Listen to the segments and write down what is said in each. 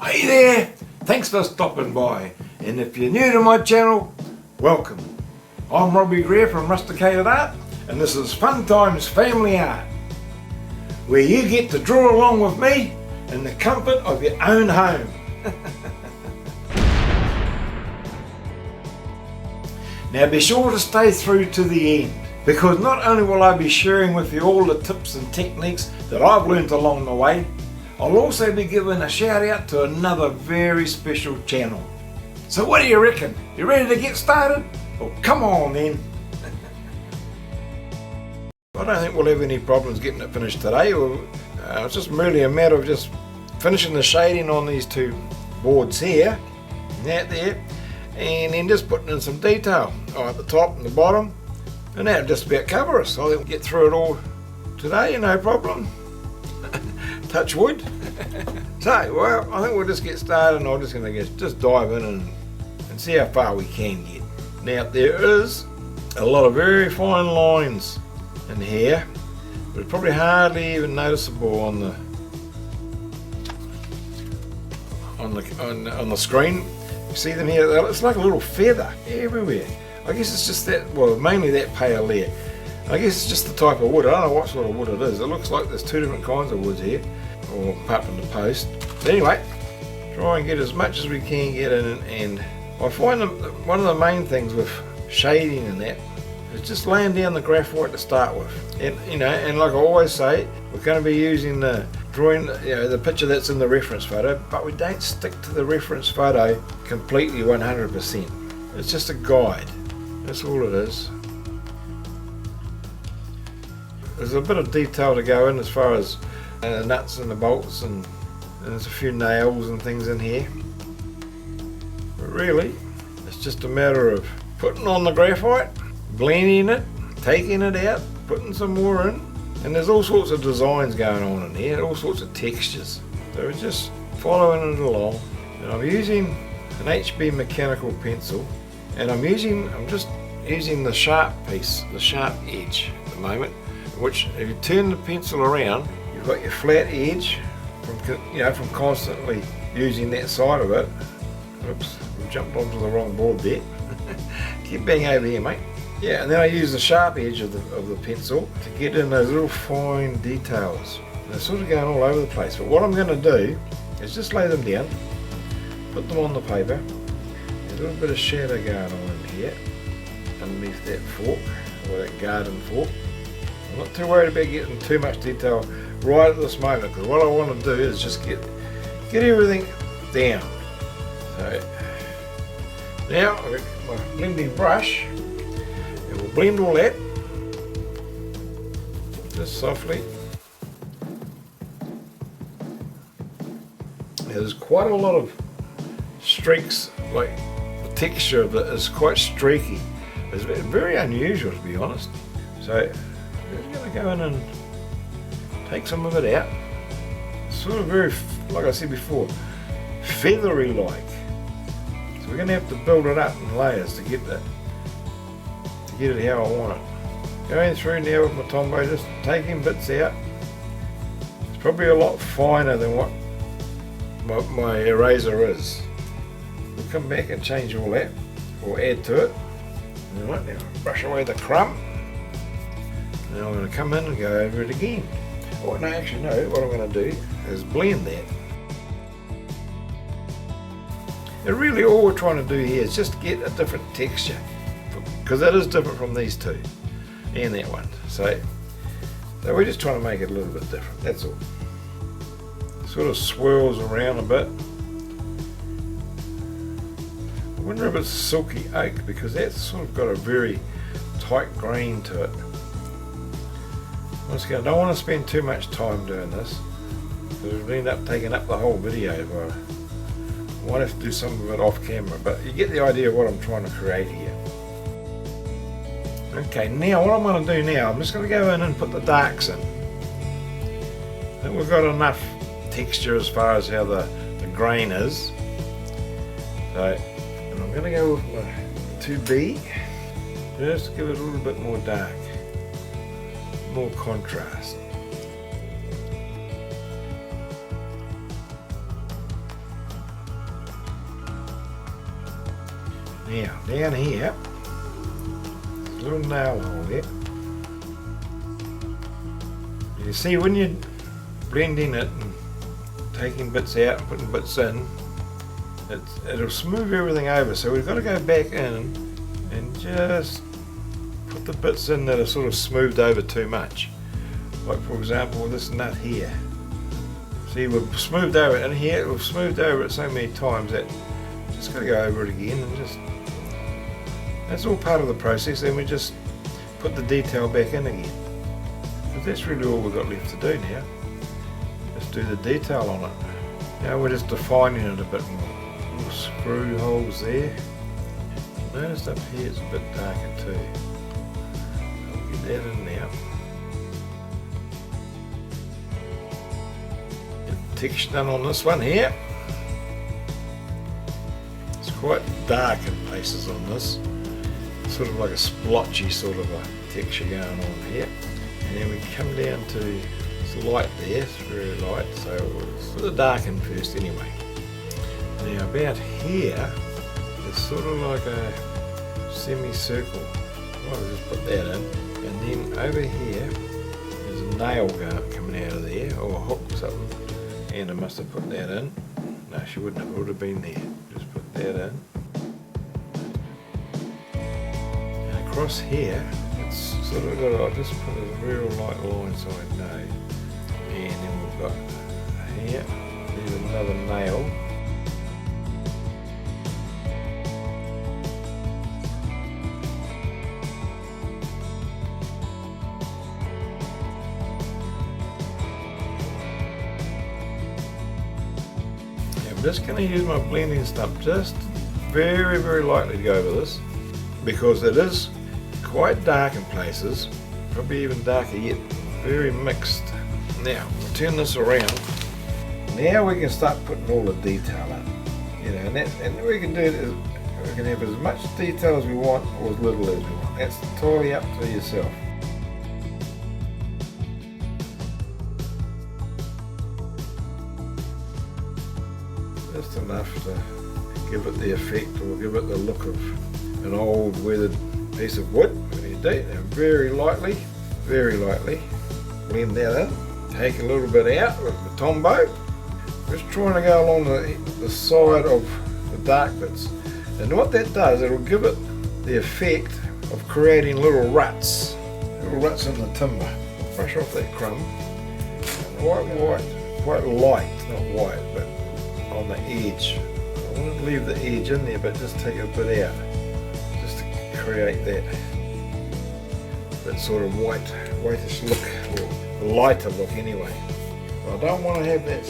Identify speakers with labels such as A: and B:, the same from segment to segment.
A: Hey there, thanks for stopping by, and if you're new to my channel, welcome. I'm Robbie Greer from Rusticated-Art, and this is Fun Times Family Art, where you get to draw along with me in the comfort of your own home. Now be sure to stay through to the end, because not only will I be sharing with you all the tips and techniques that I've learned along the way, I'll also be giving a shout out to another very special channel. So what do you reckon? You ready to get started? Well, come on then. I don't think we'll have any problems getting it finished today. It's just merely a matter of just finishing the shading on these two boards here, that there, and then just putting in some detail at the top and the bottom, and that'll just about cover us. I think we'll get through it all today, no problem. Touch wood. So, well, I think we'll just get started, and I'm just going to just dive in and see how far we can get. Now, there is a lot of very fine lines in here, but it's probably hardly even noticeable on the screen. You see them here? It's like a little feather everywhere. I guess it's just that, well, mainly that pale there. I guess it's just the type of wood. I don't know what sort of wood it is. It looks like there's two different kinds of woods here, or apart from the post. But anyway, try and get as much as we can get in, and I find one of the main things with shading and that is just laying down the graphite to start with. And and like I always say, we're going to be using the drawing, the picture that's in the reference photo, but we don't stick to the reference photo completely 100%. It's just a guide. That's all it is. There's a bit of detail to go in as far as the nuts and the bolts, and there's a few nails and things in here. But really, it's just a matter of putting on the graphite, blending it, taking it out, putting some more in, and there's all sorts of designs going on in here, all sorts of textures. So we're just following it along, and I'm using an HB mechanical pencil, and I'm just using the sharp piece, the sharp edge at the moment. Which, if you turn the pencil around, you've got your flat edge from constantly using that side of it. Oops, we jumped onto the wrong board there. Keep bang over here, mate. Yeah, and then I use the sharp edge of the pencil to get in those little fine details. And they're sort of going all over the place. But what I'm going to do is just lay them down, put them on the paper. There's a little bit of shadow going on in here, underneath that fork, or that garden fork. I'm not too worried about getting too much detail right at this moment, because what I want to do is just get everything down. So now I've got my blending brush, and we'll blend all that just softly. Now, there's quite a lot of streaks, like the texture of it is quite streaky. It's very unusual, to be honest. So I'm going to go in and take some of it out. It's sort of very, like I said before, feathery like. So we're going to have to build it up in layers to get it how I want it. Going through now with my Tombow, just taking bits out. It's probably a lot finer than what my eraser is. We'll come back and change all that, or add to it. Alright, now brush away the crumb. Now I'm going to come in and go over it again. Oh, no, actually no, what I'm going to do is blend that. And really all we're trying to do here is just get a different texture, because that is different from these two and that one. So we're just trying to make it a little bit different, that's all. It sort of swirls around a bit. I wonder if it's silky oak, because that's sort of got a very tight grain to it. Once again, I don't want to spend too much time doing this, because we'll end up taking up the whole video. But I might have to do some of it off camera, but you get the idea of what I'm trying to create here. Okay, now what I'm going to do now, I'm just going to go in and put the darks in. I think we've got enough texture as far as how the grain is. So, and I'm going to go with my 2B, just to give it a little bit more dark. More contrast. Now, down here, there's a little nail hole there. You see when you're blending it and taking bits out, putting bits in, it'll smooth everything over. So we've got to go back in and just put the bits in that are sort of smoothed over too much. Like for example, this nut here. See, we've smoothed over it, and here we've smoothed over it so many times that just got to go over it again and just. That's all part of the process. Then we just put the detail back in again. Because that's really all we've got left to do now. Just do the detail on it. Now we're just defining it a bit more. Little screw holes there. Notice up here it's a bit darker too. I'll get that in now. Texture done on this one here. It's quite dark in places on this. Sort of like a splotchy sort of a texture going on here. And then we come down to it's light there, it's very light, so we'll sort of darken first anyway. Now about here, it's sort of like a semicircle. I'll just put that in. And then over here, there's a nail coming out of there, or a hook or something. And I must have put that in. No, she wouldn't have. It would have been there. Just put that in. And across here, it's sort of got. I'll just put a real light line so I know. And then we've got here. There's another nail. I'm just going to use my blending stump just very, very lightly to go over this because it is quite dark in places, probably even darker yet, very mixed. Now, we'll turn this around. Now we can start putting all the detail in, you know, and we can do it as, we can have as much detail as we want or as little as we want. That's entirely up to yourself. Just enough to give it the effect or give it the look of an old weathered piece of wood. You do, and very lightly blend that in. Take a little bit out with the Tombow. Just trying to go along the side of the dark bits. And what that does, it'll give it the effect of creating little ruts in the timber. Brush off that crumb. Quite light, not white, but on the edge. I want to leave the edge in there, but just take a bit out, just to create that sort of whitish look, or lighter look anyway. But I don't want to have that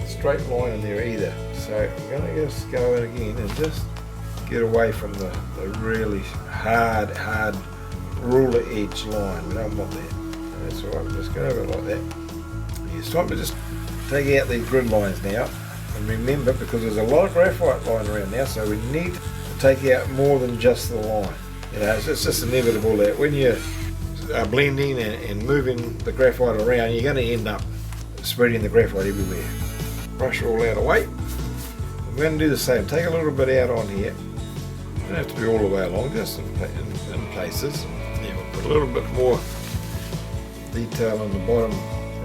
A: straight line in there either. So I'm going to just go in again and just get away from the really hard ruler edge line. We don't want that. That's all right. Just go over it like that. It's time to just take out these grid lines now. And remember, because there's a lot of graphite lying around now, so we need to take out more than just the line. You know, it's just inevitable that when you are blending and moving the graphite around, you're going to end up spreading the graphite everywhere. Brush all out of the way. We're going to do the same. Take a little bit out on here. Don't have to be all the way along, just in places. Yeah, we'll put a little bit more detail on the bottom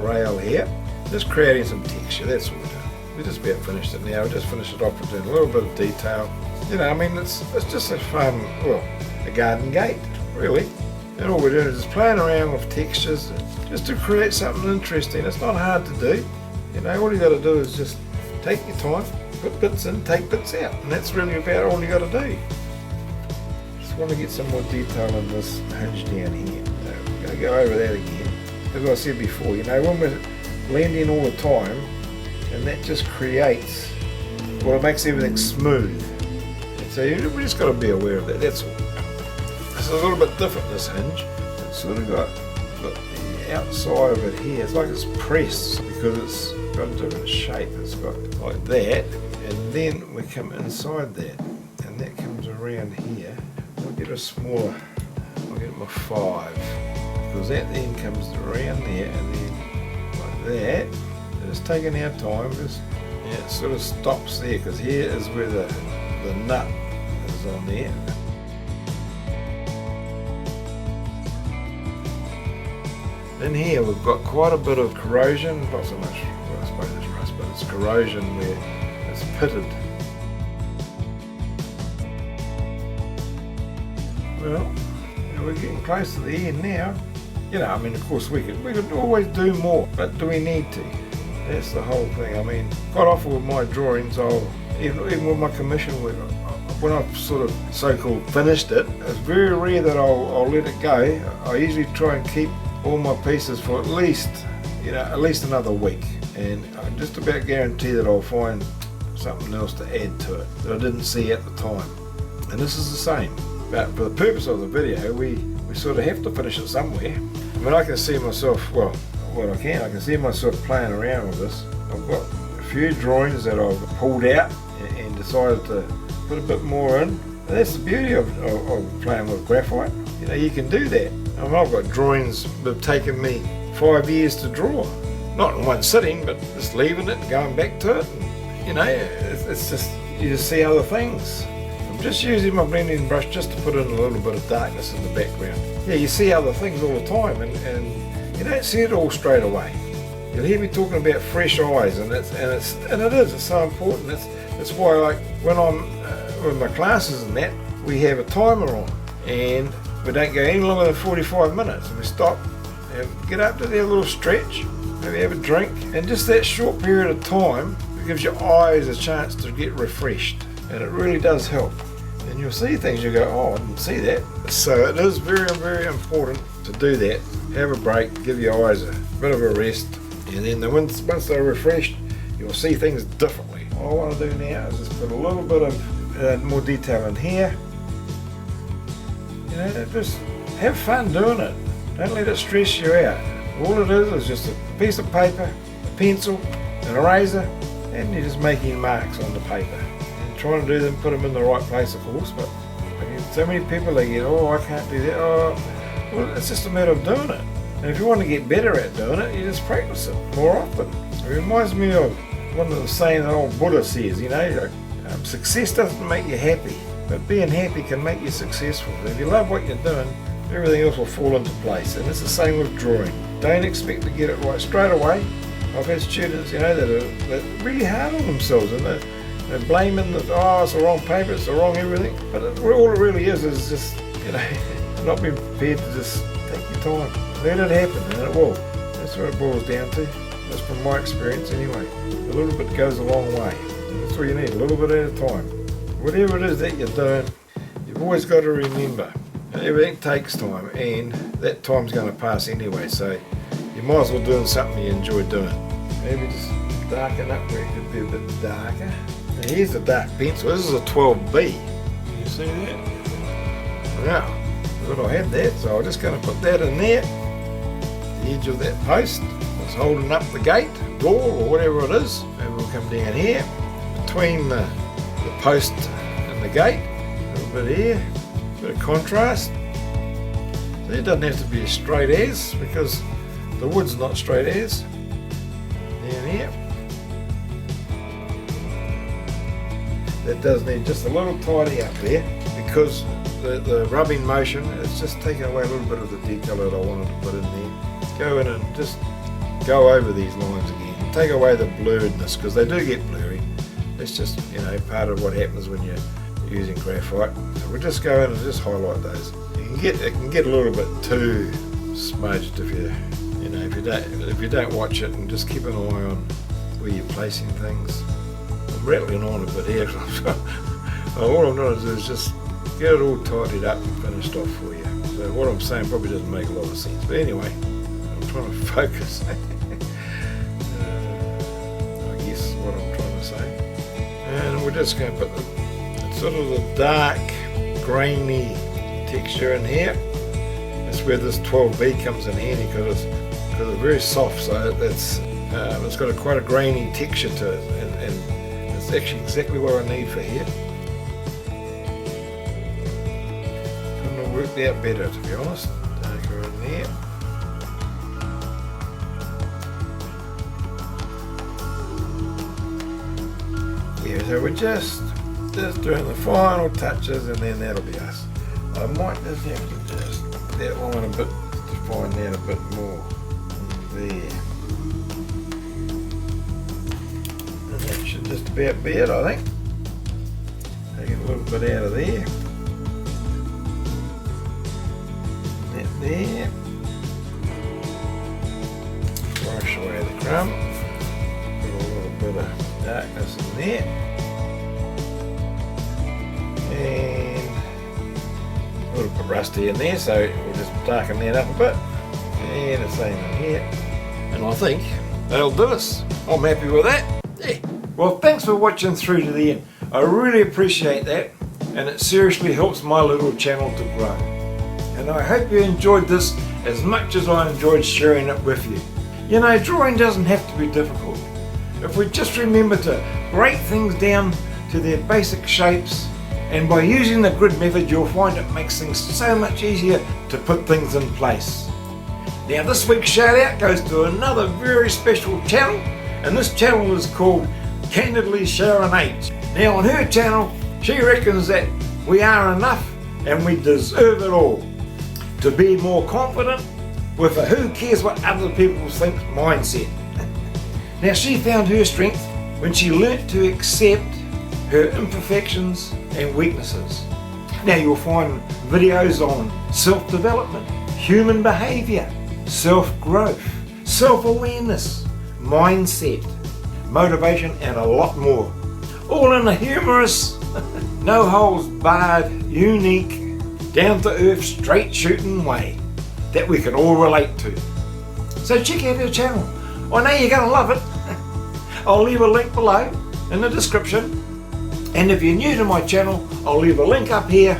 A: rail here. Just creating some texture, that's all we're doing. We're just about finished it now. We'll just finish it off with doing a little bit of detail. You know, I mean, it's just a fun, well, a garden gate, really. And all we're doing is just playing around with textures just to create something interesting. It's not hard to do. You know, all you got to do is just take your time, put bits in, take bits out, and that's really about all you got to do. Just want to get some more detail in this hinge down here. So we're going to go over that again. As I said before, you know, when we're blending all the time, and that just creates, well, it makes everything smooth. And so we just got to be aware of that, that's all. It's a little bit different, this hinge. It's sort of got the outside of it here, it's like it's pressed because it's got a different shape. It's got like that, and then we come inside that, and that comes around here. I'll get a smaller, I'll get my 5, because that then comes around there, and then like that. And it's taking our time, because yeah, it sort of stops there, because here is where the nut is pieces on there. In here we've got quite a bit of corrosion, not so much, well, I suppose it's rust, but it's corrosion where it's pitted. Well, we're getting close to the end now. You know, I mean, of course we could always do more, but do we need to? That's the whole thing. I mean, quite often with my drawings, even with my commission work, when I've sort of so-called finished it, it's very rare that I'll let it go. I usually try and keep all my pieces for at least another week, and I just about guarantee that I'll find something else to add to it that I didn't see at the time. And this is the same, but for the purpose of the video, we sort of have to finish it somewhere. I mean, I can see myself, well, what I can see myself playing around with this. I've got a few drawings that I've pulled out and decided to put a bit more in. And that's the beauty of playing with graphite. You know, you can do that. I mean, I've got drawings that have taken me 5 years to draw. Not in one sitting, but just leaving it and going back to it. And, you know, it's just, you just see other things. I'm just using my blending brush just to put in a little bit of darkness in the background. Yeah, you see other things all the time, and you don't see it all straight away. You'll hear me talking about fresh eyes, and it is. It's so important. That's why, like, when I'm with my classes and that, we have a timer on, and we don't go any longer than 45 minutes, and we stop and get up to their little stretch, maybe have a drink, and just that short period of time, it gives your eyes a chance to get refreshed, and it really does help. And you'll see things, you go, oh, I didn't see that. So it is very, very important to do that. Have a break, give your eyes a bit of a rest, and then once they're refreshed, you'll see things differently. All I want to do now is just put a little bit of more detail in here. You know, just have fun doing it. Don't let it stress you out. All it is just a piece of paper, a pencil, an eraser, and you're just making marks on the paper. And trying to do them, put them in the right place, of course, but I get so many people, they get, oh, I can't do that. Oh, well, it's just a matter of doing it. And if you want to get better at doing it, you just practice it more often. It reminds me of one of the sayings that old Buddha says, you know, success doesn't make you happy, but being happy can make you successful. If you love what you're doing, everything else will fall into place. And it's the same with drawing. Don't expect to get it right straight away. I've had students, you know, that are really hard on themselves, and they're blaming that, oh, it's the wrong paper, it's the wrong everything. But all it really is just, you know, not being prepared to just take your time. Let it happen, and it will. That's what it boils down to. That's from my experience anyway. A little bit goes a long way. And that's all you need, a little bit at a time. Whatever it is that you're doing, you've always got to remember, everything takes time, and that time's going to pass anyway, so you might as well doing something you enjoy doing. Maybe just darken up where it could be a bit darker. Now here's the dark pencil. This is a 12B. You see that? Now, I thought I had that, so I'm just going to put that in there. The edge of that post that's holding up the gate, door, or whatever it is. Maybe we'll come down here between the post and the gate. A little bit here, a bit of contrast. So it doesn't have to be as straight as, because the wood's not straight as. Down here. That does need just a little tidy up there, because the rubbing motion, it's just taking away a little bit of the detail that I wanted to put in there. Go in and just go over these lines again. Take away the blurredness, because they do get blurry. It's just, you know, part of what happens when you're using graphite. So we'll just go in and just highlight those. It can get a little bit too smudged if you don't watch it, and just keep an eye on where you're placing things. I'm rattling on a bit here. All I'm trying to do is just get it all tidied up and finished off for you. So what I'm saying probably doesn't make a lot of sense, but anyway, I'm trying to focus. I guess what I'm trying to say. And we're just going to put the sort of the dark, grainy texture in here. That's where this 12B comes in handy, because it's very soft, so it's got quite a grainy texture to it, and it's actually exactly what I need for here. Couldn't have worked out better, to be honest. Darker in there. Yeah, so we're just Just doing the final touches, and then that'll be us. I might just have to just that line a bit, define that a bit more. There. And that should just about be it, I think. Take a little bit out of there. That there. Brush away the crumb. Put a little bit of darkness in there. And a little bit rusty in there, so we'll just darken that up a bit. And the same in here. And I think that'll do us. I'm happy with that. Yeah. Well, thanks for watching through to the end. I really appreciate that, and it seriously helps my little channel to grow. And I hope you enjoyed this as much as I enjoyed sharing it with you. You know, drawing doesn't have to be difficult. If we just remember to break things down to their basic shapes, and by using the grid method, you'll find it makes things so much easier to put things in place. Now, this week's shout out goes to another very special channel, and this channel is called Candidly Sharon H. Now, on her channel, she reckons that we are enough and we deserve it all. To be more confident with a who cares what other people think mindset. Now, she found her strength when she learnt to accept her imperfections and weaknesses. Now, you'll find videos on self-development, human behaviour, self-growth, self-awareness, mindset, motivation, and a lot more. All in a humorous, no holds barred, unique, down-to-earth, straight-shooting way that we can all relate to. So check out her channel. I know you're going to love it. I'll leave a link below in the description. And if you're new to my channel, I'll leave a link up here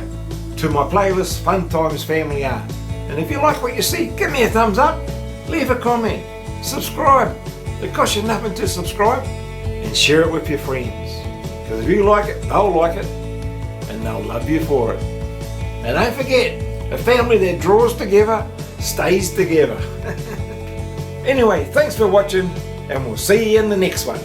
A: to my playlist, Fun Times Family Art. And if you like what you see, give me a thumbs up, leave a comment, subscribe. It costs you nothing to subscribe, and share it with your friends. Because if you like it, they'll like it, and they'll love you for it. And don't forget, a family that draws together stays together. Anyway, thanks for watching, and we'll see you in the next one.